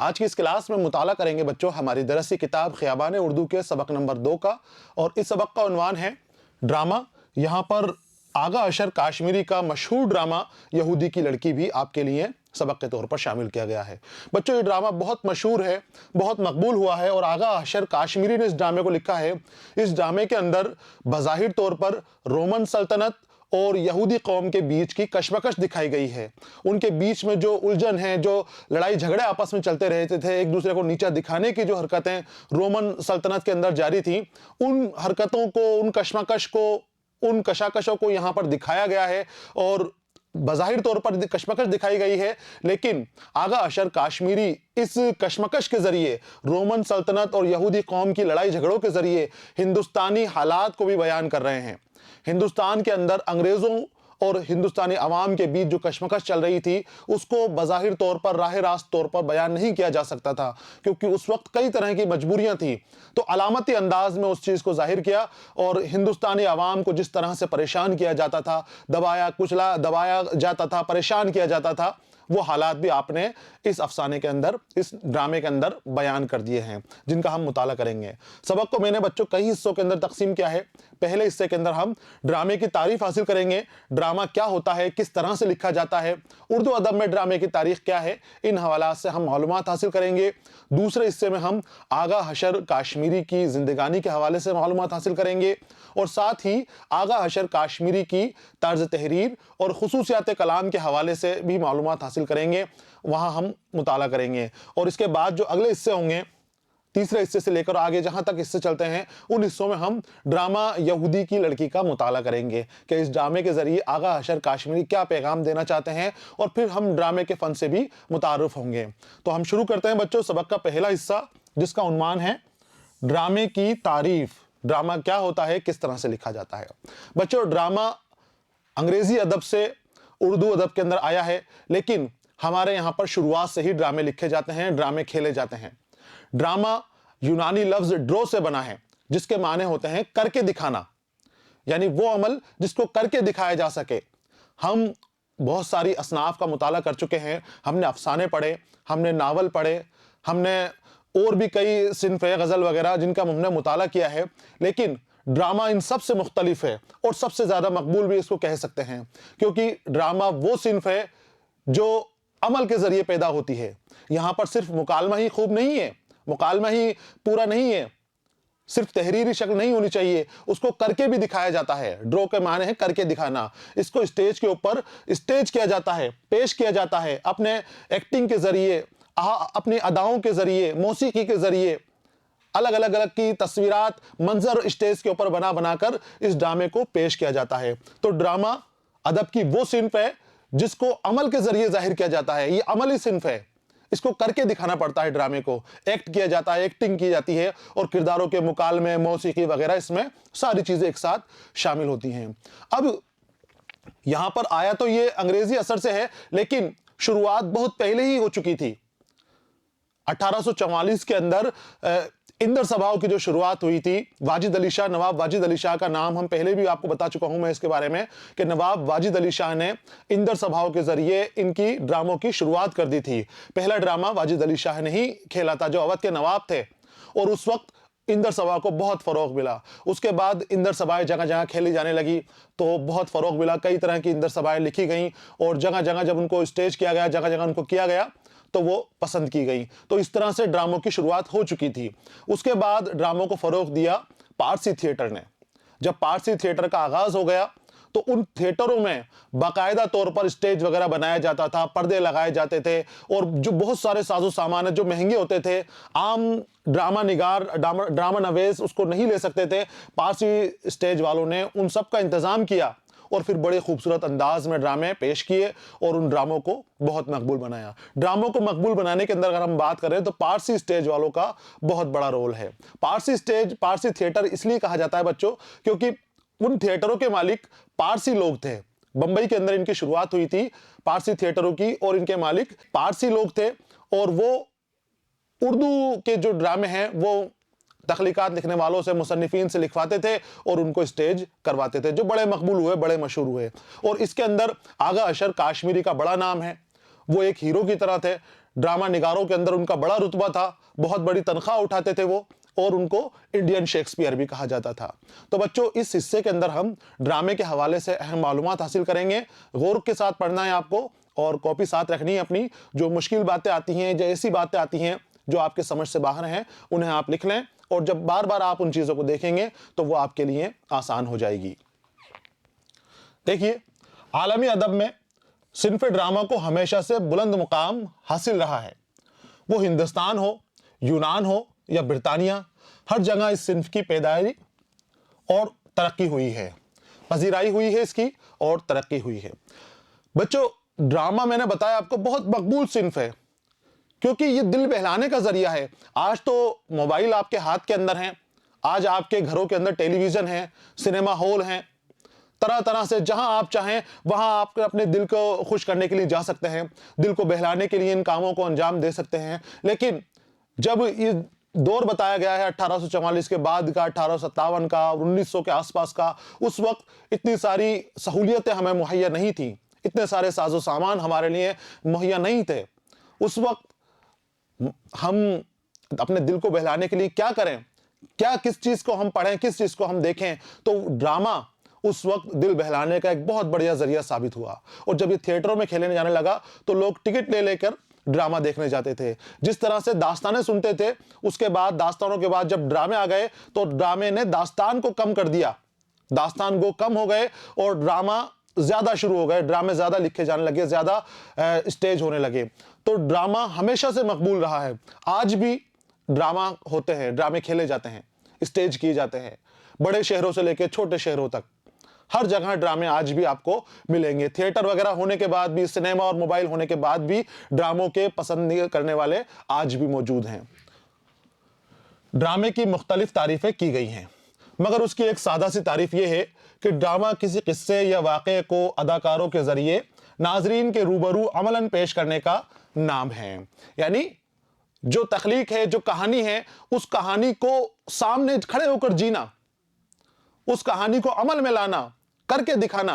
आज की इस क्लास में मुताला करेंगे बच्चों हमारी दरसी किताब ख़ियाबान उर्दू के सबक नंबर 2 का। और इस सबक का उन्वान है ड्रामा। यहाँ पर आगा अशर काश्मीरी का मशहूर ड्रामा यहूदी की लड़की भी आपके लिए सबक के तौर पर शामिल किया गया है। बच्चों ये ड्रामा बहुत मशहूर है, बहुत मकबूल हुआ है और आगा अशर काश्मीरी ने इस ड्रामे को लिखा है। इस ड्रामे के अंदर बज़ाहिर तौर पर रोमन सल्तनत और यहूदी कौम के बीच की कशमकश दिखाई गई है। उनके बीच में जो उलझन है, जो लड़ाई झगड़े आपस में चलते रहते थे, एक दूसरे को नीचा दिखाने की जो हरकतें रोमन सल्तनत के अंदर जारी थी, उन हरकतों को, उन कशमकश को, उन कशाकशों को यहाँ पर दिखाया गया है और बज़ाहिर तौर पर कशमकश दिखाई गई है। लेकिन आगा अशर काश्मीरी इस कशमकश के जरिए रोमन सल्तनत और यहूदी कौम की लड़ाई झगड़ों के जरिए हिंदुस्तानी हालात को भी बयान कर रहे हैं। हिंदुस्तान के अंदर अंग्रेजों और हिंदुस्तानी अवाम के बीच जो कशमकश चल रही थी उसको बज़ाहिर तौर पर राह रास्त तौर पर बयान नहीं किया जा सकता था, क्योंकि उस वक्त कई तरह की मजबूरियां थी। तो अलामती अंदाज में उस चीज़ को जाहिर किया और हिंदुस्तानी अवाम को जिस तरह से परेशान किया जाता था, दबाया जाता था, परेशान किया जाता था, वो हालात भी आपने इस अफसाने के अंदर, इस ड्रामे के अंदर बयान कर दिए हैं, जिनका हम मुताला करेंगे। सबक को मैंने बच्चों कई हिस्सों के अंदर तकसीम किया है। पहले हिस्से के अंदर हम ड्रामे की तारीफ हासिल करेंगे, ड्रामा क्या होता है, किस तरह से लिखा जाता है, उर्दू अदब में ड्रामे की तारीख क्या है, इन हवालात से हम मालूमात हासिल करेंगे। दूसरे हिस्से में हम आगा हशर काश्मीरी की जिंदगानी के हवाले से मालूमात हासिल करेंगे और साथ ही आगा हशर काश्मीरी की तर्ज तहरीर और खुसूसियात कलाम के हवाले से भी मालूमात हासिल करेंगे, वहाँ हम मुताला करेंगे। और इसके बाद जो अगले हिस्से होंगे, तीसरे हिस्से से लेकर आगे जहां तक हिस्से चलते हैं, उन हिस्सों में हम ड्रामा यहूदी की लड़की का मुताला करेंगे कि इस ड्रामे के जरिए आगा हशर काश्मीरी क्या पैगाम देना चाहते हैं, और फिर हम ड्रामे के फन से भी मुतारुफ होंगे। तो हम शुरू करते हैं बच्चों सबक का पहला हिस्सा, जिसका उन्वान है ड्रामे की तारीफ। ड्रामा क्या होता है, किस तरह से लिखा जाता है। बच्चों ड्रामा अंग्रेजी अदब से उर्दू अदब के अंदर आया है, लेकिन हमारे यहाँ पर शुरुआत से ही ड्रामे लिखे जाते हैं, ड्रामे खेले जाते हैं। ड्रामा यूनानी लफ्ज ड्रो से बना है, जिसके माने होते हैं करके दिखाना, यानी वो अमल जिसको करके दिखाया जा सके। हम बहुत सारी असनाफ का मुताला कर चुके हैं, हमने अफसाने पढ़े, हमने नावल पढ़े, हमने और भी कई सिन्फ़े गज़ल वगैरह जिनका हमने मुताला किया है, लेकिन ड्रामा इन सब से मुख्तलिफ है और सबसे ज़्यादा मकबूल भी इसको कह सकते हैं, क्योंकि ड्रामा वो सिन्फ़ है जो अमल के ज़रिए पैदा होती है। यहाँ पर सिर्फ मुकालमा ही खूब नहीं है, मुकालमा ही पूरा नहीं है, सिर्फ तहरीरी शक्ल नहीं होनी चाहिए, उसको करके भी दिखाया जाता है। ड्रो के माने है करके दिखाना। इसको स्टेज के ऊपर स्टेज किया जाता है, पेश किया जाता है, अपने एक्टिंग के ज़रिए, अपनी अदाओं के ज़रिए, मौसीकी के ज़रिए, अलग अलग की तस्वीरात, मंजर स्टेज के ऊपर बना बनाकर इस ड्रामे को पेश किया जाता है। तो ड्रामा अदब की वो सिन्फ है जिसको अमल के जरिए जाहिर किया जाता है। ये अमली सिन्फ है, इसको करके दिखाना पड़ता है। ड्रामे को एक्ट किया जाता है, एक्टिंग की जाती है और किरदारों के मुकालमे, मौसीकी वगैरह, इसमें सारी चीजें एक साथ शामिल होती हैं। अब यहां पर आया तो ये अंग्रेजी असर से है, लेकिन शुरुआत बहुत पहले ही हो चुकी थी। 1844 के अंदर इंदर सभाओं की जो शुरुआत हुई थी, वाजिद अली शाह, नवाब वाजिद अली शाह का नाम हम पहले भी आपको बता चुका हूं मैं इसके बारे में, कि नवाब वाजिद अली शाह ने इंदर सभाओं के जरिए इनकी ड्रामों की शुरुआत कर दी थी। पहला ड्रामा वाजिद अली शाह ने ही खेला था, जो अवध के नवाब थे, और उस वक्त इंदर सभा को बहुत फ़रोग मिला। उसके बाद इंदर सभाएं जगह जगह खेली जाने लगी तो बहुत फ़रोग मिला, कई तरह की इंदर सभाएं लिखी गई और जगह जगह जब उनको स्टेज किया गया, जगह जगह उनको किया गया तो वो पसंद की गई। तो इस तरह से ड्रामों की शुरुआत हो चुकी थी। उसके बाद ड्रामों को फ़रोग दिया पारसी थिएटर ने। जब पारसी थिएटर का आगाज़ हो गया तो उन थिएटरों में बाकायदा तौर पर स्टेज वगैरह बनाया जाता था, पर्दे लगाए जाते थे और जो बहुत सारे साजो सामान है जो महंगे होते थे, आम ड्रामा निगार, ड्रामा नवेस उसको नहीं ले सकते थे। पारसी स्टेज वालों ने उन सब का इंतज़ाम किया और फिर बड़े खूबसूरत अंदाज में ड्रामे पेश किए और उन ड्रामों को बहुत मकबूल बनाया। ड्रामों को मकबूल बनाने के अंदर अगर हम बात करें तो पारसी स्टेज वालों का बहुत बड़ा रोल है। पारसी थिएटर इसलिए कहा जाता है बच्चों, क्योंकि उन थिएटरों के मालिक पारसी लोग थे। बंबई के अंदर इनकी शुरुआत हुई थी पारसी थिएटरों की, और इनके मालिक पारसी लोग थे और वो उर्दू के जो ड्रामे हैं वो तख्लीकात लिखने वालों से, मुसन्निफीन से लिखवाते थे और उनको स्टेज करवाते थे, जो बड़े मकबूल हुए, बड़े मशहूर हुए। और इसके अंदर आगा अशर काश्मीरी का बड़ा नाम है, वो एक हीरो की तरह थे। ड्रामा निगारों के अंदर उनका बड़ा रुतबा था, बहुत बड़ी तनख्वाह उठाते थे वो, और उनको इंडियन शेक्सपियर भी कहा जाता था। तो बच्चों, इस हिस्से के अंदर हम ड्रामे के हवाले से अहम मालूमात हासिल करेंगे। गौर के साथ पढ़ना है आपको और कॉपी साथ रखनी है अपनी। जो मुश्किल बातें आती हैं, जो ऐसी बातें आती हैं जो आपके समझ से बाहर हैं, उन्हें आप लिख लें, और जब बार बार आप उन चीज़ों को देखेंगे तो वो आपके लिए आसान हो जाएगी। देखिए, आलमी अदब में सिन्फ ड्रामा को हमेशा से बुलंद मुकाम हासिल रहा है। वो हिंदुस्तान हो, यूनान हो या ब्रिटानिया, हर जगह इस सिन्फ की पैदाइश और तरक्की हुई है, पजीराई हुई है इसकी और तरक्की हुई है। बच्चों, ड्रामा मैंने बताया आपको बहुत मकबूल सिन्फ है, क्योंकि ये दिल बहलाने का जरिया है। आज तो मोबाइल आपके हाथ के अंदर हैं, आज आपके घरों के अंदर टेलीविजन है, सिनेमा हॉल हैं, तरह तरह से जहां आप चाहें वहां आप अपने दिल को खुश करने के लिए जा सकते हैं, दिल को बहलाने के लिए इन कामों को अंजाम दे सकते हैं। लेकिन जब ये दौर बताया गया है 1844 के बाद का, 1857 का, 1900 के आसपास का, उस वक्त इतनी सारी सहूलियतें हमें मुहैया नहीं थी, इतने सारे साजो सामान हमारे लिए मुहैया नहीं थे। उस वक्त हम अपने दिल को बहलाने के लिए क्या करें, क्या किस चीज को हम पढ़ें, किस चीज को हम देखें, तो ड्रामा उस वक्त दिल बहलाने का एक बहुत बढ़िया जरिया साबित हुआ। और जब ये थिएटरों में खेलने जाने लगा तो लोग टिकट ले लेकर ड्रामा देखने जाते थे। जिस तरह से दास्तानें सुनते थे, उसके बाद दास्तानों के बाद जब ड्रामे आ गए तो ड्रामे ने दास्तान को कम कर दिया, दास्तान को कम हो गए और ड्रामा ज्यादा शुरू हो गए, ड्रामे ज्यादा लिखे जाने लगे, ज्यादा स्टेज होने लगे। तो ड्रामा हमेशा से मकबूल रहा है। आज भी ड्रामा होते हैं, ड्रामे खेले जाते हैं, स्टेज किए जाते हैं, बड़े शहरों से लेकर छोटे शहरों तक हर जगह ड्रामे आज भी आपको मिलेंगे। थिएटर वगैरह होने के बाद भी, सिनेमा और मोबाइल होने के बाद भी ड्रामों के पसंद करने वाले आज भी मौजूद हैं। ड्रामे की मुख्तलिफ तारीफें की गई हैं, मगर उसकी एक सादा सी तारीफ यह है कि ड्रामा किसी किस्से या वाक़े को अदाकारों के जरिए नाजरीन के रूबरू अमलन पेश करने का नाम है। यानी जो तख्लीक है, जो कहानी है, उस कहानी को सामने खड़े होकर जीना, उस कहानी को अमल में लाना, करके दिखाना,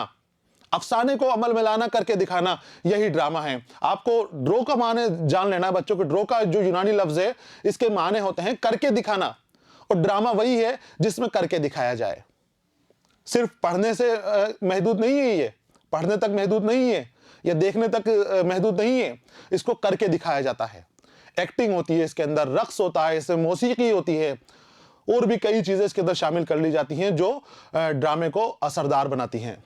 अफसाने को अमल में लाना, करके दिखाना, यही ड्रामा है। आपको ड्रो का माने जान लेना बच्चों, के ड्रो का जो यूनानी लफ्ज है, इसके माने होते हैं करके दिखाना, और ड्रामा वही है जिसमें करके दिखाया जाए। सिर्फ पढ़ने से महदूद नहीं है, ये पढ़ने तक महदूद नहीं है, या देखने तक महदूद नहीं है, इसको करके दिखाया जाता है। एक्टिंग होती है इसके अंदर, रक्स होता है, इसमें मौसीकी होती है, और भी कई चीजें इसके अंदर शामिल कर ली जाती हैं जो ड्रामे को असरदार बनाती हैं।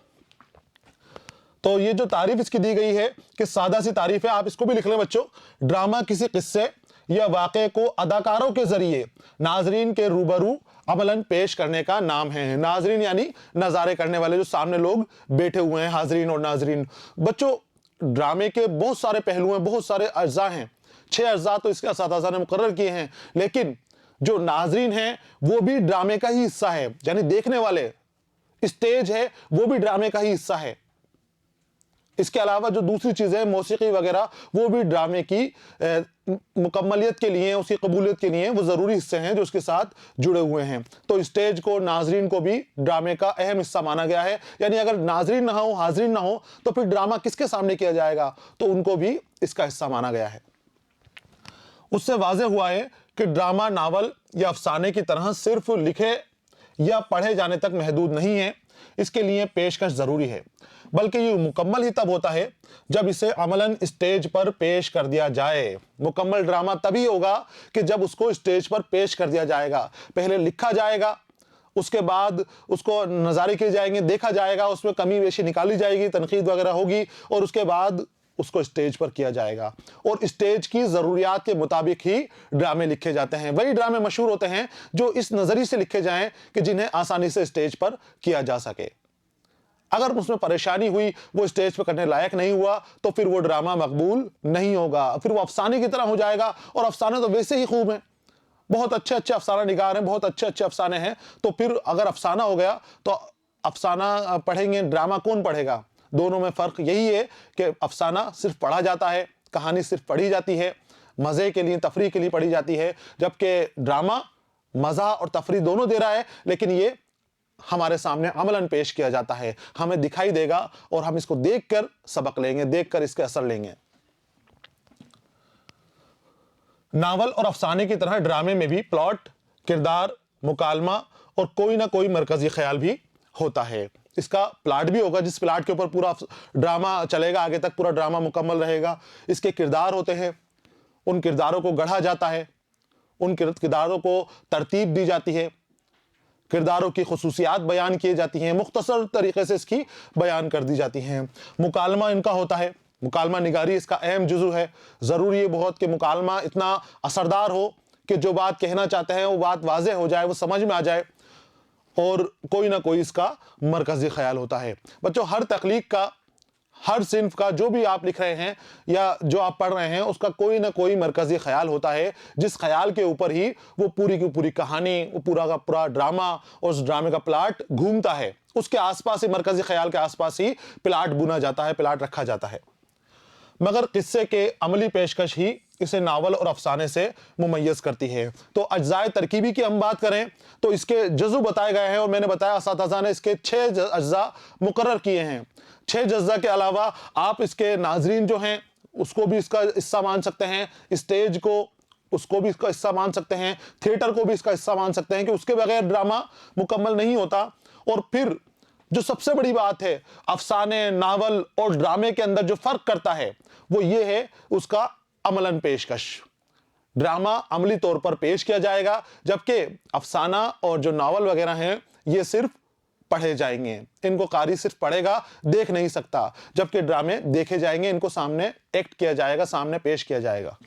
तो ये जो तारीफ इसकी दी गई है कि सादा सी तारीफ है, आप इसको भी लिख लें बच्चों। ड्रामा किसी किस्से या वाक़े को अदाकारों के जरिए नाजरीन के रूबरू अमलन पेश करने का नाम है। नाजरीन यानी नजारे करने वाले, जो सामने लोग बैठे हुए हैं, हाजरीन और नाजरीन। बच्चों, ड्रामे के बहुत सारे पहलू हैं, बहुत सारे अज्जा हैं, 6 अज्जा तो इसके असातिज़ा ने मुकर्रर किए हैं, लेकिन जो नाजरीन हैं वो भी ड्रामे का ही हिस्सा है, यानी देखने वाले स्टेज है वो भी ड्रामे का ही हिस्सा है। इसके अलावा जो दूसरी चीजें, मौसीकी वगैरह, वो भी ड्रामे की मुकम्मलियत के लिए, उसकी कबूलियत के लिए वो जरूरी हिस्से हैं जो उसके साथ जुड़े हुए हैं। तो स्टेज को, नाजरीन को भी ड्रामे का अहम हिस्सा माना गया है। यानी अगर नाजरीन ना हो, हाजरीन ना हो, तो फिर ड्रामा किसके सामने किया जाएगा, तो उनको भी इसका हिस्सा माना गया है। उससे वाज़ेह हुआ है कि ड्रामा नावल या अफसाने की तरह सिर्फ लिखे या पढ़े जाने तक महदूद नहीं है, इसके लिए पेशकश जरूरी है, बल्कि ये मुकम्मल ही तब होता है जब इसे अमलन स्टेज पर पेश कर दिया जाए। मुकम्मल ड्रामा तभी होगा कि जब उसको स्टेज पर पेश कर दिया जाएगा। पहले लिखा जाएगा, उसके बाद उसको नज़ारे किए जाएंगे, देखा जाएगा, उसमें कमी बेशी निकाली जाएगी, तनकीद वगैरह होगी, और उसके बाद उसको स्टेज पर किया जाएगा। और स्टेज की ज़रूरियात के मुताबिक ही ड्रामे लिखे जाते हैं। वही ड्रामे मशहूर होते हैं जो इस नज़रिए से लिखे जाएं कि जिन्हें आसानी से स्टेज पर किया जा सके। अगर उसमें परेशानी हुई, वो स्टेज पर करने लायक नहीं हुआ, तो फिर वो ड्रामा मकबूल नहीं होगा, फिर वो अफसाने की तरह हो जाएगा। और अफसाने तो वैसे ही खूब हैं, बहुत अच्छे अच्छे अफसाना निगार हैं, बहुत अच्छे अच्छे अफसाने हैं। तो फिर अगर अफसाना हो गया तो अफसाना पढ़ेंगे, ड्रामा कौन पढ़ेगा? दोनों में फ़र्क यही है कि अफसाना सिर्फ पढ़ा जाता है, कहानी सिर्फ पढ़ी जाती है, मज़े के लिए, तफरीह के लिए पढ़ी जाती है, जबकि ड्रामा मज़ा और तफरीह दोनों दे रहा है, लेकिन ये हमारे सामने अमलन पेश किया जाता है, हमें दिखाई देगा और हम इसको देखकर सबक लेंगे, देखकर इसके असर लेंगे। नावल और अफसाने की तरह ड्रामे में भी प्लॉट, किरदार, मुकालमा और कोई ना कोई मरकजी ख्याल भी होता है। इसका प्लाट भी होगा जिस प्लाट के ऊपर पूरा ड्रामा चलेगा, आगे तक पूरा ड्रामा मुकम्मल रहेगा। इसके किरदार होते हैं, उन किरदारों को गढ़ा जाता है, उन किरदारों को तरतीब दी जाती है, किरदारों की खुसूसियात बयान की जाती हैं, मुख्तसर तरीके से इसकी बयान कर दी जाती हैं। मुकालमा इनका होता है, मुकालमा निगारी इसका अहम जुज़ू है। ज़रूरी है बहुत कि मुकालमा इतना असरदार हो कि जो बात कहना चाहते हैं वो बात वाज़ेह हो जाए, वो समझ में आ जाए, और कोई ना कोई इसका मरकज़ी ख्याल होता है। बच्चों, हर तख्लीक का, हर सिन्फ का जो भी आप लिख रहे हैं या जो आप पढ़ रहे हैं, उसका कोई ना कोई मरकज़ी ख्याल होता है, जिस ख्याल के ऊपर ही वो पूरी की पूरी कहानी, वो पूरा का पूरा ड्रामा और उस ड्रामे का प्लाट घूमता है। उसके आसपास ही, मरकज़ी ख्याल के आसपास ही प्लाट बुना जाता है, प्लाट रखा जाता है। मगर किस्से के अमली पेशकश ही इसे नावल और अफसाने से मुमय्यज़ करती है। तो अज्जाए तरकीबी की हम बात करें तो इसके जज़ू बताए गए हैं, और मैंने बताया असातिज़ा ने इसके 6 अज्जा मुकर्रर किए हैं। 6 अज्जा के अलावा आप इसके नाज़रीन जो हैं उसको भी इसका हिस्सा मान सकते हैं, स्टेज को उसको भी इसका हिस्सा मान सकते हैं, थिएटर को भी इसका हिस्सा मान सकते हैं कि उसके बगैर ड्रामा मुकम्मल नहीं होता। और फिर जो सबसे बड़ी बात है, अफसाने, नावल और ड्रामे के अंदर जो फर्क करता है वो ये है उसका अमलन पेशकश। ड्रामा अमली तौर पर पेश किया जाएगा, जबकि अफसाना और जो नावल वगैरह हैं ये सिर्फ पढ़े जाएंगे। इनको कारी सिर्फ पढ़ेगा, देख नहीं सकता, जबकि ड्रामे देखे जाएंगे, इनको सामने एक्ट किया जाएगा, सामने पेश किया जाएगा।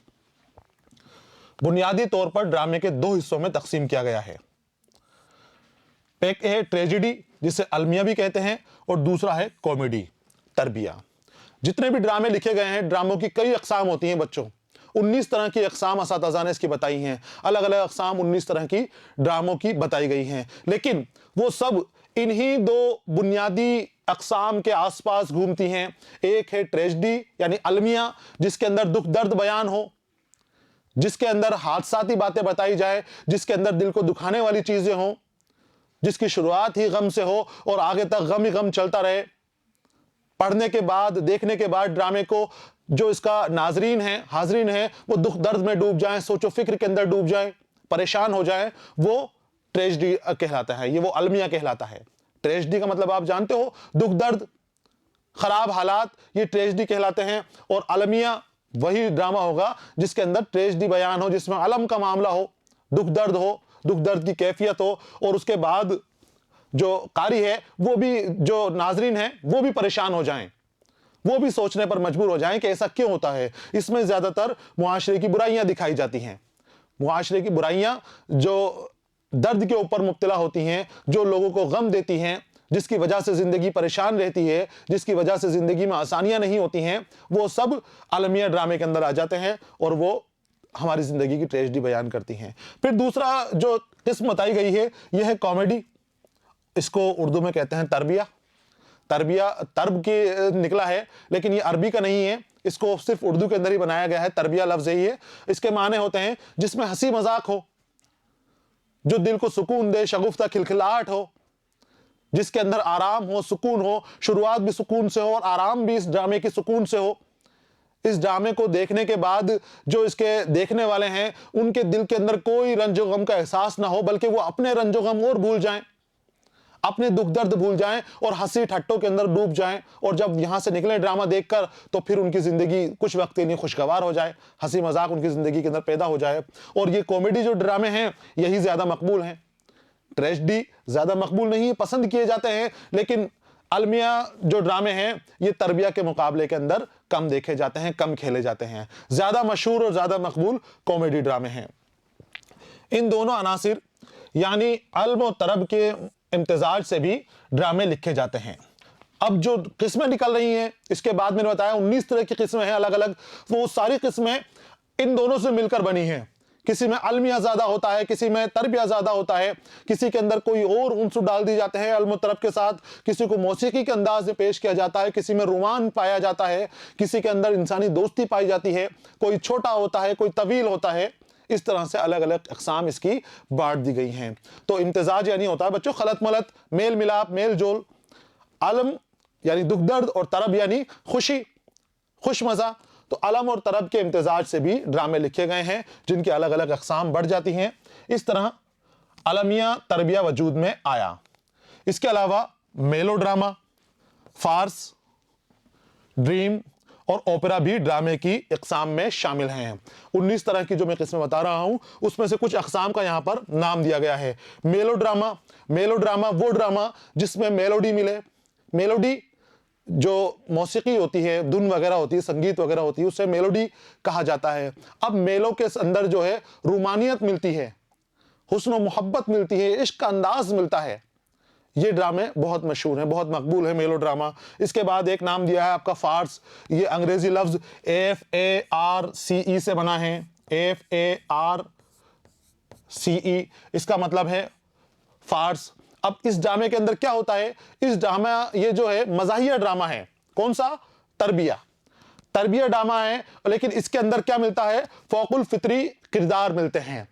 बुनियादी तौर पर ड्रामे के 2 हिस्सों में तकसीम किया गया है। एक है ट्रेजेडी जिसे अलमिया भी कहते हैं, और दूसरा है कॉमेडी, तरबिया। जितने भी ड्रामे लिखे गए हैं, ड्रामों की कई अकसाम होती हैं बच्चों। 19 तरह की अकसाम असातिज़ा ने इसकी बताई हैं। अलग अलग अकसाम 19 तरह की ड्रामों की बताई गई हैं, लेकिन वो सब इन्हीं 2 बुनियादी अकसाम के आसपास घूमती हैं। एक है ट्रेजेडी यानी अलमिया, जिसके अंदर दुख दर्द बयान हो, जिसके अंदर हादसाती बातें बताई जाए, जिसके अंदर दिल को दुखाने वाली चीजें हों, जिसकी शुरुआत ही गम से हो और आगे तक गम ही गम चलता रहे। पढ़ने के बाद, देखने के बाद ड्रामे को जो इसका नाजरीन है, हाजरीन है, वो दुख दर्द में डूब जाएं, सोचो फिक्र के अंदर डूब जाएं, परेशान हो जाएं, वो ट्रेजेडी कहलाता है, ये वो अलमिया कहलाता है। ट्रेजेडी का मतलब आप जानते हो, दुख दर्द, खराब हालात, ये ट्रेजेडी कहलाते हैं। और अलमिया वही ड्रामा होगा जिसके अंदर ट्रेजेडी बयान हो, जिसमें अलम का मामला हो, दुख दर्द हो, दुख दर्द की कैफियत हो, और उसके बाद जो कारी है वो भी, जो नाजरीन है वो भी परेशान हो जाएं, वो भी सोचने पर मजबूर हो जाएं कि ऐसा क्यों होता है। इसमें ज्यादातर मुआशरे की बुराइयां दिखाई जाती हैं, मुआशरे की बुराइयां जो दर्द के ऊपर मुब्तला होती हैं, जो लोगों को गम देती हैं, जिसकी वजह से जिंदगी परेशान रहती है, जिसकी वजह से जिंदगी में आसानियां नहीं होती हैं, वो सब अलमिया ड्रामे के अंदर आ जाते हैं और वो हमारी जिंदगी की ट्रेजेडी बयान करती हैं। फिर दूसरा जो किस्म बताई गई है यह है कॉमेडी। इसको उर्दू में कहते हैं तरबिया। तरबिया तर्ब के निकला है, लेकिन ये अरबी का नहीं है, इसको सिर्फ उर्दू के अंदर ही बनाया गया है। तरबिया लफ्ज यही है। इसके माने होते हैं जिसमें हंसी मजाक हो, जो दिल को सुकून दे, शगुफ्ता खिलखिलाहट हो, जिसके अंदर आराम हो, सुकून हो, शुरुआत भी सुकून से हो और आराम भी इस ड्रामे की सुकून से हो। इस ड्रामे को देखने के बाद जो इसके देखने वाले हैं उनके दिल के अंदर कोई रंजो गम का एहसास ना हो, बल्कि वो अपने रंजो गम और भूल जाएं, अपने दुख दर्द भूल जाएं और हंसी ठट्टों के अंदर डूब जाएं। और जब यहां से निकले ड्रामा देखकर तो फिर उनकी जिंदगी कुछ वक्त के लिए खुशगवार हो जाए, हंसी मजाक उनकी जिंदगी के अंदर पैदा हो जाए। और ये कॉमेडी जो ड्रामे हैं यही ज्यादा मकबूल हैं। ट्रेजेडी ज्यादा मकबूल नहीं है, पसंद किए जाते हैं, लेकिन अलमिया जो ड्रामे हैं ये तरबिया के मुकाबले के अंदर कम देखे जाते हैं, कम खेले जाते हैं। ज्यादा मशहूर और ज्यादा मकबूल कॉमेडी ड्रामे हैं। इन दोनों अनासिर यानी अल्म और तरब के इम्तिजाज से भी ड्रामे लिखे जाते हैं। अब जो किस्में निकल रही हैं, इसके बाद मैंने बताया 19 तरह की किस्में हैं अलग अलग, वो सारी किस्में इन दोनों से मिलकर बनी हैं। किसी में अलमिया ज्यादा होता है, किसी में तरबिया ज्यादा होता है, किसी के अंदर कोई और उन्सुर डाल दी जाते हैं अल्म तरब के साथ, किसी को मौसीकी के अंदाज में पेश किया जाता है, किसी में रुमान पाया जाता है, किसी के अंदर इंसानी दोस्ती पाई जाती है, कोई छोटा होता है, कोई तवील होता है। इस तरह से अलग अलग अक़साम इसकी बांट दी गई हैं। तो इम्तिजाज यानी होता है बच्चों खलत मलत, मेल मिलाप, मेल जोल। अलम यानी दुख दर्द और तरब यानी खुशी, खुश मजा। तो अलम और तरब के इम्तिजाज से भी ड्रामे लिखे गए हैं जिनकी अलग अलग अक़साम बढ़ जाती हैं। इस तरह अलमिया तरबिया वजूद में आया। इसके अलावा मेलोड्रामा, फार्स, ड्रीम और ओपेरा भी ड्रामे की इक़साम में शामिल हैं। 19 तरह की जो मैं किस्में बता रहा हूं उसमें से कुछ अक़साम का यहां पर नाम दिया गया है। मेलोड्रामा, मेलोड्रामा वो ड्रामा जिसमें मेलोडी मिले। मेलोडी जो मौसीकी होती है, धुन वगैरह होती है, संगीत वगैरह होती है, उसे मेलोडी कहा जाता है। अब मेलो के अंदर जो है रूमानियत मिलती है, हुस्न व मोहब्बत मिलती है, इश्क का अंदाज मिलता है। ये ड्रामे बहुत मशहूर हैं, बहुत मकबूल है मेलोड्रामा। इसके बाद एक नाम दिया है आपका फार्स। ये अंग्रेजी लफ्ज FARCE से बना है। FARCE इसका मतलब है फार्स। अब इस ड्रामे के अंदर क्या होता है? इस ड्रामा ये जो है मज़ाहिया ड्रामा है। कौन सा? तरबिया। तरबिया ड्रामा है, लेकिन इसके अंदर क्या मिलता है? फौकुल फित्री किरदार मिलते हैं,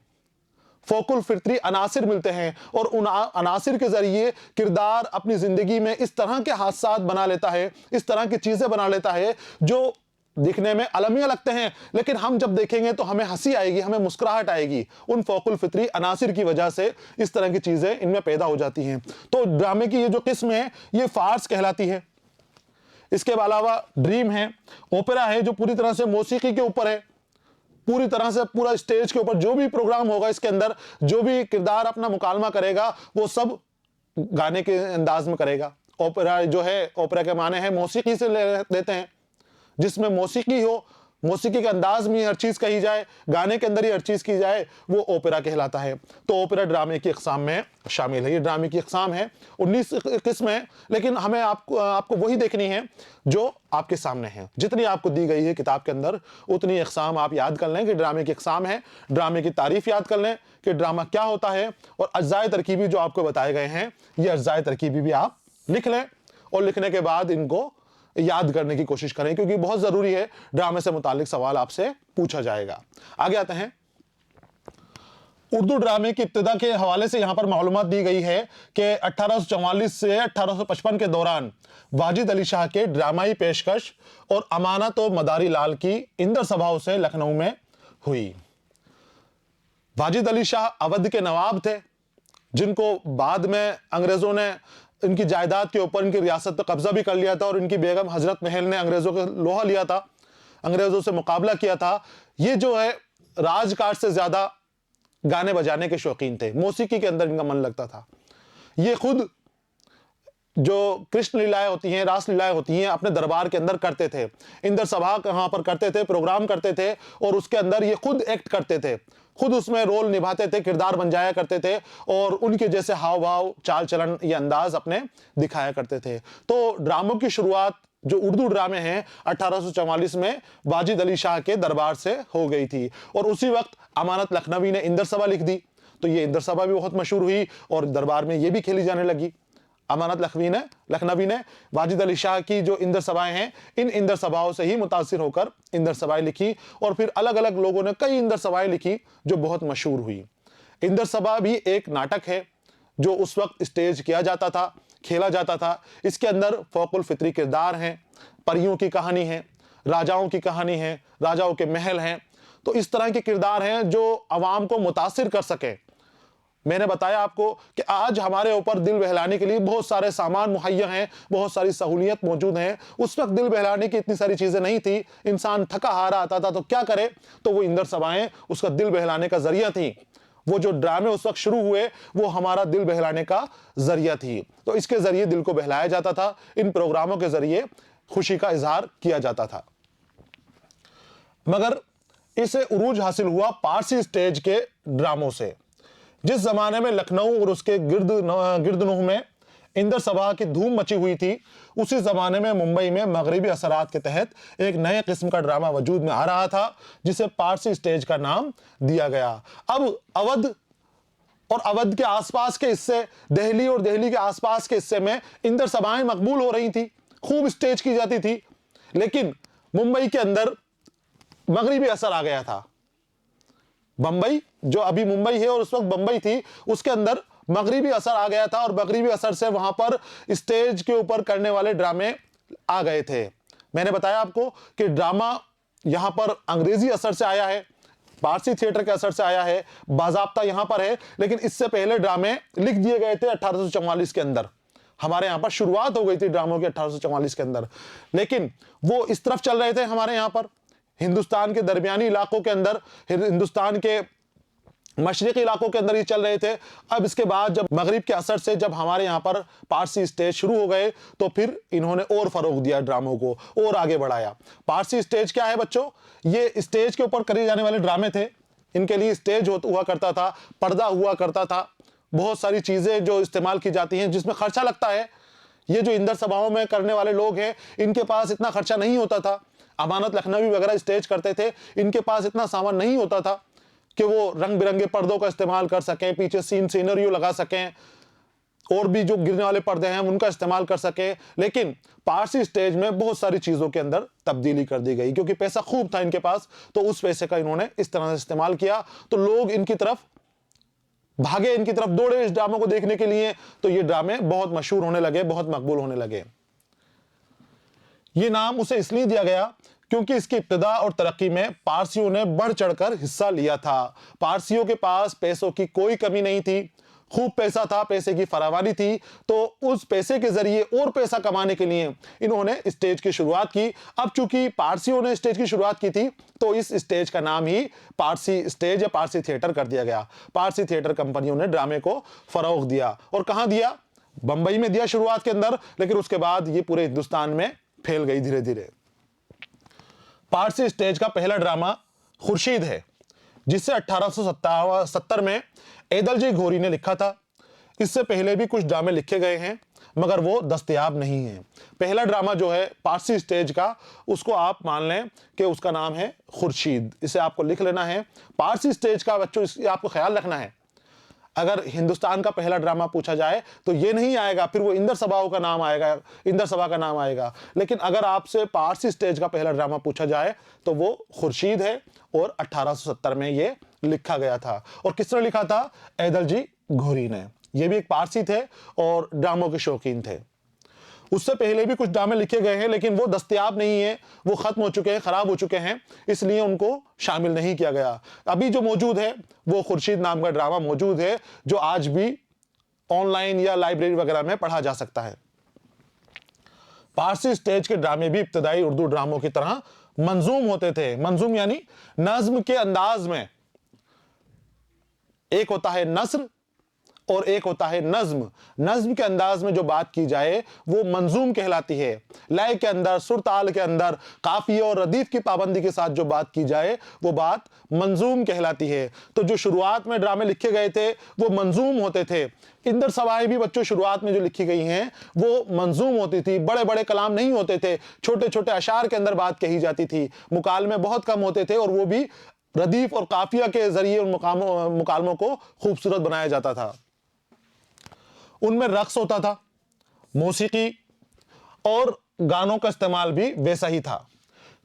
फोकुल फित्री अनासिर मिलते हैं, और उन अनासिर के जरिए किरदार अपनी जिंदगी में इस तरह के हादसात बना लेता है, इस तरह की चीजें बना लेता है जो दिखने में अलमिया लगते हैं, लेकिन हम जब देखेंगे तो हमें हंसी आएगी, हमें मुस्कुराहट आएगी। उन फोकुल फित्री अनासिर की वजह से इस तरह की चीजें इनमें पैदा हो जाती हैं। तो ड्रामे की ये जो किस्म है ये फार्स कहलाती है। इसके अलावा ड्रीम है, ओपेरा है जो पूरी तरह से मौसीकी के ऊपर है, पूरी तरह से पूरा स्टेज के ऊपर जो भी प्रोग्राम होगा इसके अंदर जो भी किरदार अपना मुकालमा करेगा वो सब गाने के अंदाज में करेगा। ओपेरा जो है, ओपेरा के माने हैं मौसीकी से लेते हैं, जिसमें मौसीकी हो, मौसीकी के अंदाज में हर चीज कही जाए, गाने के अंदर ही हर चीज की जाए, वो ओपेरा कहलाता है। तो ओपेरा ड्रामे की इक़साम में शामिल है। ये ड्रामे की इक़साम है, 19 किस्में हैं, लेकिन हमें आपको वही देखनी है जो आपके सामने है। जितनी आपको दी गई है किताब के अंदर उतनी इक़साम आप याद कर लें कि ड्रामे की इक़साम है। ड्रामे की तारीफ याद कर लें कि ड्रामा क्या होता है, और अज्जाए तरकीबी जो आपको बताए गए हैं ये अज्जाए तरकीबी भी आप लिख लें, और लिखने के बाद इनको याद करने की कोशिश करें, क्योंकि बहुत जरूरी है, ड्रामे से मुतालिक सवाल आपसे पूछा जाएगा। आगे आते हैं। उर्दू ड्रामे की इब्तिदा के हवाले से यहां पर मालूमात दी गई है कि 1844 से 1855 के दौरान वाजिद अली शाह के ड्रामाई पेशकश और अमानत व मदारी लाल की इंदर सभाओं से लखनऊ में हुई। वाजिद अली शाह अवध के नवाब थे, जिनको बाद में अंग्रेजों ने इनकी जायदाद के ऊपर, इनकी रियासत पर कब्जा भी कर लिया था, और इनकी बेगम हजरत महल ने अंग्रेजों का लोहा लिया था, अंग्रेजों से मुकाबला किया था। ये जो है राजकाज से ज्यादा गाने बजाने के शौकीन थे, मौसीकी के अंदर इनका मन लगता था। ये खुद जो कृष्ण लीलाएं होती हैं, रास लीलाएं होती हैं, अपने दरबार के अंदर करते थे। इंदर सभा कहां पर करते थे, प्रोग्राम करते थे, और उसके अंदर ये खुद एक्ट करते थे, खुद उसमें रोल निभाते थे, किरदार बन जाया करते थे, और उनके जैसे हाव भाव, चाल चलन, ये अंदाज अपने दिखाया करते थे। तो ड्रामों की शुरुआत जो उर्दू ड्रामे हैं 1844 में वाजिद अली शाह के दरबार से हो गई थी, और उसी वक्त अमानत लखनवी ने इंदर सभा लिख दी। तो ये इंदर सभा भी बहुत मशहूर हुई और दरबार में ये भी खेली जाने लगी। अमानत लखनवी ने वाजिद अली शाह की जो इंदर सभाएं हैं, इन इंदर सभाओं से ही मुतासिर होकर इंदर सभाएं लिखी, और फिर अलग अलग लोगों ने कई इंदर सभाएं लिखी जो बहुत मशहूर हुई। इंदर सभा भी एक नाटक है जो उस वक्त स्टेज किया जाता था, खेला जाता था। इसके अंदर फौकुल फित्री किरदार हैं, परियों की कहानी है, राजाओं की कहानी है, राजाओं के महल हैं। तो इस तरह के किरदार हैं जो अवाम को मुतासिर कर सके। मैंने बताया आपको कि आज हमारे ऊपर दिल बहलाने के लिए बहुत सारे सामान मुहैया हैं, बहुत सारी सहूलियत मौजूद हैं। उस वक्त दिल बहलाने की इतनी सारी चीजें नहीं थी, इंसान थका हारा आता था तो क्या करे, तो वो इंदर सभाएं उसका दिल बहलाने का जरिया थी। वो जो ड्रामे उस वक्त शुरू हुए वो हमारा दिल बहलाने का जरिया थी। तो इसके जरिए दिल को बहलाया जाता था, इन प्रोग्रामों के जरिए खुशी का इजहार किया जाता था। मगर इसे उरूज हासिल हुआ पारसी स्टेज के ड्रामों से। जिस जमाने में लखनऊ और उसके गिरदनुह में इंदर सभा की धूम मची हुई थी, उसी जमाने में मुंबई में मगरिबी असरात के तहत एक नए किस्म का ड्रामा वजूद में आ रहा था, जिसे पारसी स्टेज का नाम दिया गया। अब अवध और अवध के आसपास के हिस्से, दिल्ली और दिल्ली के आसपास के हिस्से में इंदर सभाएं मकबूल हो रही थी, खूब स्टेज की जाती थी, लेकिन मुंबई के अंदर मगरिबी असर आ गया था। बंबई जो अभी मुंबई है और उस वक्त बंबई थी, उसके अंदर मगरिबी असर आ गया था, और मगरिबी असर से वहां पर स्टेज के ऊपर करने वाले ड्रामे आ गए थे। मैंने बताया आपको कि ड्रामा यहाँ पर अंग्रेजी असर से आया है, पारसी थिएटर के असर से आया है, बाजाब्ता यहाँ पर है, लेकिन इससे पहले ड्रामे लिख दिए गए थे 1844 के अंदर। हमारे यहाँ पर शुरुआत हो गई थी ड्रामों की 1844 के अंदर, लेकिन वो इस तरफ चल रहे थे हमारे यहाँ पर हिंदुस्तान के दरमियानी इलाकों के अंदर, हिंदुस्तान के मशरिकी इलाकों के अंदर ही चल रहे थे। अब इसके बाद जब मगरिब के असर से जब हमारे यहाँ पर पारसी स्टेज शुरू हो गए तो फिर इन्होंने और फरोग दिया ड्रामों को और आगे बढ़ाया। पारसी स्टेज क्या है बच्चों? ये स्टेज के ऊपर करे जाने वाले ड्रामे थे। इनके लिए स्टेज हुआ करता था, पर्दा हुआ करता था, बहुत सारी चीजें जो इस्तेमाल की जाती हैं जिसमें खर्चा लगता है। ये जो इंदर सभाओं में करने वाले लोग हैं इनके पास इतना खर्चा नहीं होता था। अमानत लखनवी वगैरह स्टेज करते थे, इनके पास इतना सामान नहीं होता था कि वो रंग बिरंगे पर्दों का इस्तेमाल कर सकें, पीछे सीनरियो लगा सकें, और भी जो गिरने वाले पर्दे हैं उनका इस्तेमाल कर सकें। लेकिन पारसी स्टेज में बहुत सारी चीजों के अंदर तब्दीली कर दी गई क्योंकि पैसा खूब था इनके पास, तो उस पैसे का इन्होंने इस तरह से इस्तेमाल किया तो लोग इनकी तरफ भागे, इनकी तरफ दौड़े इस ड्रामों को देखने के लिए। तो ये ड्रामे बहुत मशहूर होने लगे, बहुत मकबूल होने लगे। ये नाम उसे इसलिए दिया गया क्योंकि इसकी इब्तिदा और तरक्की में पारसियों ने बढ़ चढ़कर हिस्सा लिया था। पारसियों के पास पैसों की कोई कमी नहीं थी, खूब पैसा था, पैसे की फरावानी थी, तो उस पैसे के जरिए और पैसा कमाने के लिए इन्होंने स्टेज की शुरुआत की। अब चूंकि पारसियों ने स्टेज की शुरुआत की थी तो इस स्टेज का नाम ही पारसी स्टेज या पारसी थिएटर कर दिया गया। पारसी थिएटर कंपनियों ने ड्रामे को फरोग दिया, और कहां दिया? बंबई में दिया शुरुआत के अंदर, लेकिन उसके बाद ये पूरे हिंदुस्तान में फैल गई धीरे धीरे। पारसी स्टेज का पहला ड्रामा खुर्शीद है, जिसे 1870 में एदलजी घोरी ने लिखा था। इससे पहले भी कुछ ड्रामे लिखे गए हैं मगर वो दस्तयाब नहीं है। पहला ड्रामा जो है पारसी स्टेज का, उसको आप मान लें कि उसका नाम है खुर्शीद। इसे आपको लिख लेना है। पारसी स्टेज का बच्चों इसकी आपको ख्याल रखना है, अगर हिंदुस्तान का पहला ड्रामा पूछा जाए तो ये नहीं आएगा, फिर वो इंदर सभाओं का नाम आएगा, इंदर सभा का नाम आएगा। लेकिन अगर आपसे पारसी स्टेज का पहला ड्रामा पूछा जाए तो वो खुर्शीद है, और 1870 में ये लिखा गया था। और किसने लिखा था? एदलजी घोरी ने। ये भी एक पारसी थे और ड्रामों के शौकीन थे। उससे पहले भी कुछ ड्रामे लिखे गए हैं लेकिन वो दस्तयाब नहीं है, वो खत्म हो चुके हैं, खराब हो चुके हैं, इसलिए उनको शामिल नहीं किया गया। अभी जो मौजूद है वो खुर्शीद नाम का ड्रामा मौजूद है, जो आज भी ऑनलाइन या लाइब्रेरी वगैरह में पढ़ा जा सकता है। पारसी स्टेज के ड्रामे भी इब्तदाई उर्दू ड्रामों की तरह मंजूम होते थे। मंजूम यानी नज्म के अंदाज में। एक होता है नस्र और एक होता है नज्म। नज्म के अंदाज में जो बात की जाए वो मंजूम कहलाती है। लय के अंदर, सुर ताल के अंदर, काफिया और रदीफ की पाबंदी के साथ जो बात की जाए वो बात मंजूम कहलाती है। तो जो शुरुआत में ड्रामे लिखे गए थे वो मंजूम होते थे। इंदर सवाएं भी बच्चों शुरुआत में जो लिखी गई हैं वो मंजूम होती थी। बड़े बड़े कलाम नहीं होते थे, छोटे छोटे अशार के अंदर बात कही जाती थी। मुकालमे बहुत कम होते थे और वो भी रदीफ और काफिया के जरिए उन मुकालमों को खूबसूरत बनाया जाता था। उनमें रक्स होता था, मौसीकी और गानों का इस्तेमाल भी वैसा ही था।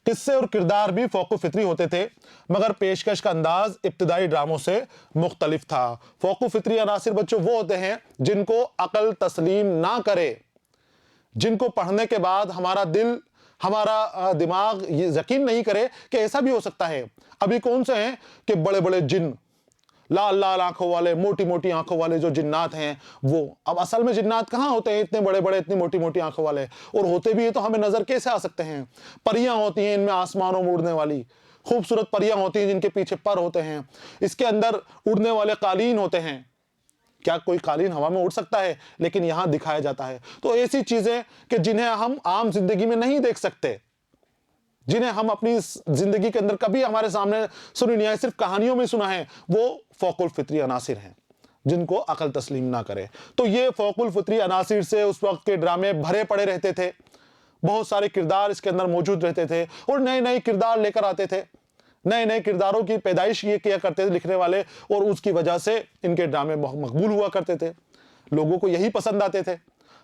किस्से और किरदार भी फौको फित्री होते थे, मगर पेशकश का अंदाज इब्तिदाई ड्रामों से मुख्तलिफ था। फौको फित्री अनासिर बच्चों वो होते हैं जिनको अकल तस्लीम ना करे, जिनको पढ़ने के बाद हमारा दिल, हमारा दिमाग ये यकीन नहीं करे कि ऐसा भी हो सकता है। अभी कौन से हैं कि बड़े बड़े जिन, लाल लाल आंखों वाले, मोटी मोटी आंखों वाले जो जिन्नात हैं वो। अब असल में जिन्नात कहाँ होते हैं इतने बड़े बड़े, इतनी मोटी मोटी आंखों वाले? और होते भी है तो हमें नजर कैसे आ सकते हैं? परियां होती हैं इनमें आसमानों में उड़ने वाली, खूबसूरत परियां होती हैं जिनके पीछे पर होते हैं। इसके अंदर उड़ने वाले कालीन होते हैं। क्या कोई कालीन हवा में उड़ सकता है? लेकिन यहां दिखाया जाता है। तो ऐसी चीजें कि जिन्हें हम आम जिंदगी में नहीं देख सकते, जिन्हें हम अपनी जिंदगी के अंदर कभी हमारे सामने सुनी नहीं है, सिर्फ कहानियों में सुना है, वो फौकुल फित्री अनासिर हैं जिनको अकल तस्लीम ना करे। तो ये फौकुल फित्री अनासिर से उस वक्त के ड्रामे भरे पड़े रहते थे। बहुत सारे किरदार इसके अंदर मौजूद रहते थे और नए नए किरदार लेकर आते थे। नए नए किरदारों की पैदाइश ये किया करते थे लिखने वाले, और उसकी वजह से इनके ड्रामे बहुत मकबूल हुआ करते थे। लोगों को यही पसंद आते थे।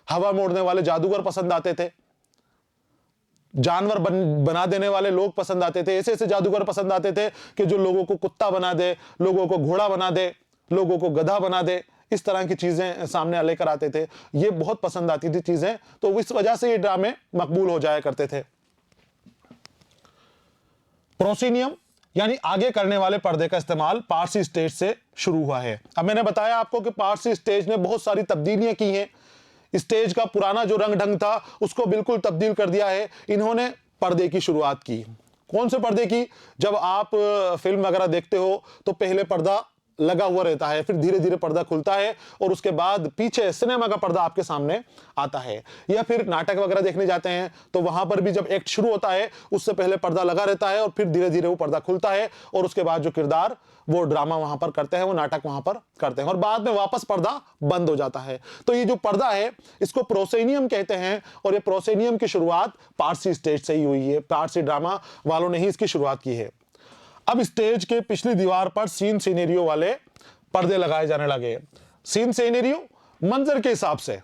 हवा में उड़ने वाले जादूगर पसंद आते थे, जानवर बना देने वाले लोग पसंद आते थे, ऐसे ऐसे जादूगर पसंद आते थे कि जो लोगों को कुत्ता बना दे, लोगों को घोड़ा बना दे, लोगों को गधा बना दे, इस तरह की चीजें सामने लेकर आते थे। ये बहुत पसंद आती थी चीजें, तो इस वजह से ये ड्रामे मकबूल हो जाया करते थे। प्रोसीनियम यानी आगे करने वाले पर्दे का इस्तेमाल पारसी स्टेज से शुरू हुआ है। अब मैंने बताया आपको कि पारसी स्टेज ने बहुत सारी तब्दीलियां की हैं। स्टेज का पुराना जो रंग ढंग था उसको बिल्कुल तब्दील कर दिया है। इन्होंने पर्दे की शुरुआत की। कौन से पर्दे की? जब आप फिल्म वगैरह देखते हो तो पहले पर्दा लगा हुआ रहता है, फिर धीरे धीरे पर्दा खुलता है और उसके बाद पीछे सिनेमा का पर्दा आपके सामने आता है। या फिर नाटक वगैरह देखने जाते हैं तो वहां पर भी जब एक्ट शुरू होता है उससे पहले पर्दा लगा रहता है और फिर धीरे धीरे वो पर्दा खुलता है और उसके बाद जो किरदार वो ड्रामा वहां पर करते हैं, वो नाटक वहां पर करते हैं और बाद में वापस पर्दा बंद हो जाता है। तो ये जो पर्दा है इसको प्रोसेनियम कहते हैं और ये प्रोसेनियम की शुरुआत पारसी स्टेज से ही हुई है। पारसी ड्रामा वालों ने ही इसकी शुरुआत की है। अब स्टेज के पिछली दीवार पर सीन सिनेरियो वाले पर्दे लगाए जाने लगे। सीन सिनेरियो मंजर के हिसाब से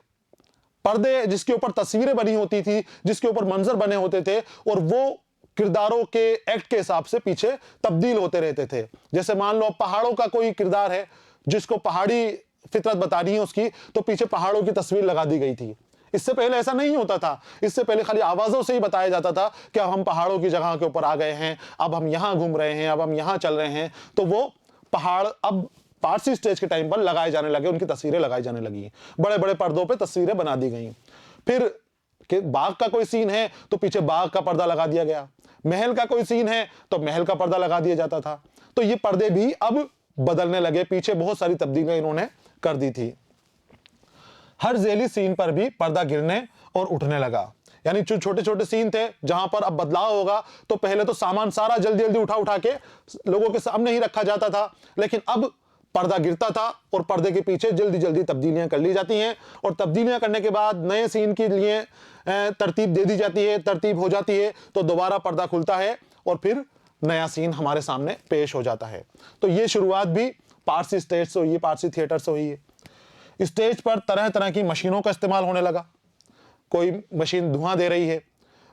पर्दे, जिसके ऊपर तस्वीरें बनी होती थी, जिसके ऊपर मंजर बने होते थे और वो किरदारों के एक्ट के हिसाब से पीछे तब्दील होते रहते थे। जैसे मान लो पहाड़ों का कोई किरदार है जिसको पहाड़ी फितरत बतानी है उसकी, तो पीछे पहाड़ों की तस्वीर लगा दी गई थी। इससे पहले ऐसा नहीं होता था। इससे पहले खाली आवाजों से ही बताया जाता था कि अब हम पहाड़ों की जगह के ऊपर आ गए हैं, अब हम यहां घूम रहे हैं, अब हम यहां चल रहे हैं। तो वो पहाड़ अब पारसी स्टेज के टाइम पर लगाए जाने लगे, उनकी तस्वीरें लगाई जाने लगी, बड़े बड़े पर्दों पे तस्वीरें बना दी गई। फिर कि बाग का कोई सीन है तो पीछे बाग का पर्दा लगा दिया गया, महल का कोई सीन है तो महल का पर्दा लगा दिया जाता था। तो ये पर्दे भी अब बदलने लगे, पीछे बहुत सारी तब्दीलियां इन्होंने कर दी थी। हर झेली सीन पर भी पर्दा गिरने और उठने लगा। यानी जो छोटे छोटे सीन थे जहां पर अब बदलाव होगा, तो पहले तो सामान सारा जल्दी जल्दी उठा उठा के लोगों के सामने ही रखा जाता था, लेकिन अब पर्दा गिरता था और पर्दे के पीछे जल्दी जल्दी तब्दीलियां कर ली जाती हैं और तब्दीलियां करने के बाद नए सीन के लिए तरतीब दे दी जाती है, तरतीब हो जाती है, तो दोबारा पर्दा खुलता है और फिर नया सीन हमारे सामने पेश हो जाता है। तो ये शुरुआत भी पारसी स्टेज से हुई है, पारसी थिएटर से हुई है। स्टेज पर तरह तरह की मशीनों का इस्तेमाल होने लगा। कोई मशीन धुआं दे रही है,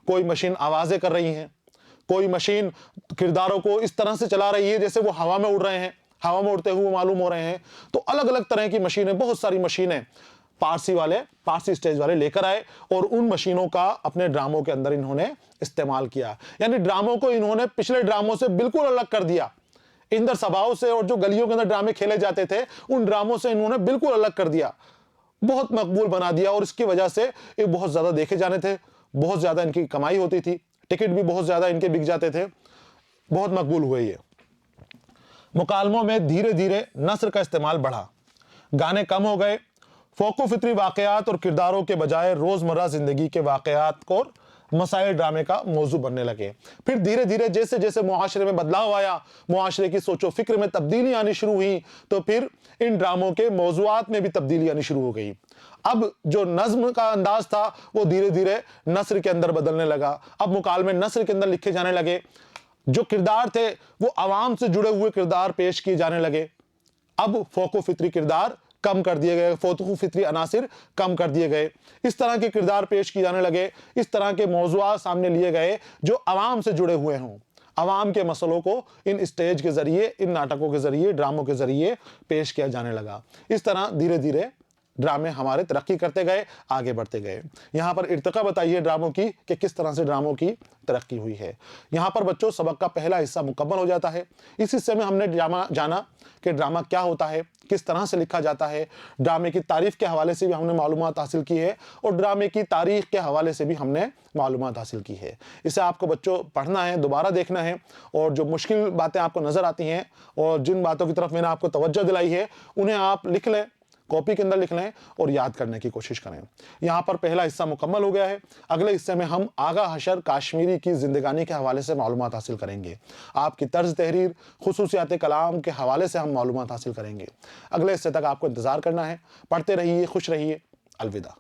कोई मशीन आवाजें कर रही है, कोई मशीन किरदारों को इस तरह से चला रही है जैसे वो हवा में उड़ रहे हैं, हवा में उड़ते हुए मालूम हो रहे हैं। तो अलग अलग तरह की मशीनें, बहुत सारी मशीनें पारसी स्टेज वाले लेकर आए और उन मशीनों का अपने ड्रामों के अंदर इन्होंने इस्तेमाल किया। यानी ड्रामों को इन्होंने पिछले ड्रामों से बिल्कुल अलग कर दिया। इंदर सभाओं से और जो गलियों के अंदर ड्रामे खेले जाते थे उन ड्रामों से इन्होंने बिल्कुल अलग कर दिया, बहुत मकबूल बना दिया और इसकी वजह से ये बहुत ज्यादा देखे जाने थे, बहुत ज्यादा इनकी कमाई होती थी, टिकट भी बहुत ज्यादा इनके बिक जाते थे, बहुत मकबूल हुए ये। मुकालमों में धीरे धीरे नस्र का इस्तेमाल बढ़ा, गाने कम हो गए, फोको फित्री वाकयात और किरदारों के बजाय रोजमर्रा जिंदगी के वाकयात को मसाइल ड्रामे का मौजू बनने लगे। फिर धीरे धीरे जैसे जैसे मुआशरे में बदलाव आया, मुआशरे की सोचो फिक्र में तब्दीली आनी शुरू हुई, तो फिर इन ड्रामों के मौजुआत में भी तब्दीली आनी शुरू हो गई। अब जो नज्म का अंदाज था वो धीरे धीरे नस्र के अंदर बदलने लगा। अब मुकालमे नस्र के अंदर लिखे जाने लगे, जो किरदार थे वो आवाम से जुड़े हुए किरदार पेश किए जाने लगे। अब फोको फित्री किरदार कम कर दिए गए, फोको फित्री अनासिर कम कर दिए गए, इस तरह के किरदार पेश किए जाने लगे, इस तरह के मौजुआत सामने लिए गए जो आवाम से जुड़े हुए हों। आवाम के मसलों को इन स्टेज के जरिए, इन नाटकों के जरिए, ड्रामों के जरिए पेश किया जाने लगा। इस तरह धीरे धीरे ड्रामे हमारे तरक्की करते गए, आगे बढ़ते गए। यहाँ पर इर्तिका बताइए ड्रामों की कि किस तरह से ड्रामों की तरक्की हुई है। यहाँ पर बच्चों सबक का पहला हिस्सा मुकम्मल हो जाता है। इस हिस्से में हमने जाना कि ड्रामा क्या होता है, किस तरह से लिखा जाता है, ड्रामे की तारीफ के हवाले से भी हमने मालूमात हासिल की है और ड्रामे की तारीख के हवाले से भी हमने मालूमात हासिल की है। इसे आपको बच्चों पढ़ना है, दोबारा देखना है और जो मुश्किल बातें आपको नजर आती हैं और जिन बातों की तरफ मैंने आपको तवज्जो दिलाई है उन्हें आप लिख लें, कॉपी के अंदर लिख लें और याद करने की कोशिश करें। यहाँ पर पहला हिस्सा मुकम्मल हो गया है। अगले हिस्से में हम आगा हशर काश्मीरी की जिंदगानी के हवाले से मालूमात हासिल करेंगे। आपकी तर्ज तहरीर, खुसूसियात कलाम के हवाले से हम मालूमात हासिल करेंगे। अगले हिस्से तक आपको इंतजार करना है। पढ़ते रहिए, खुश रहिए। अलविदा।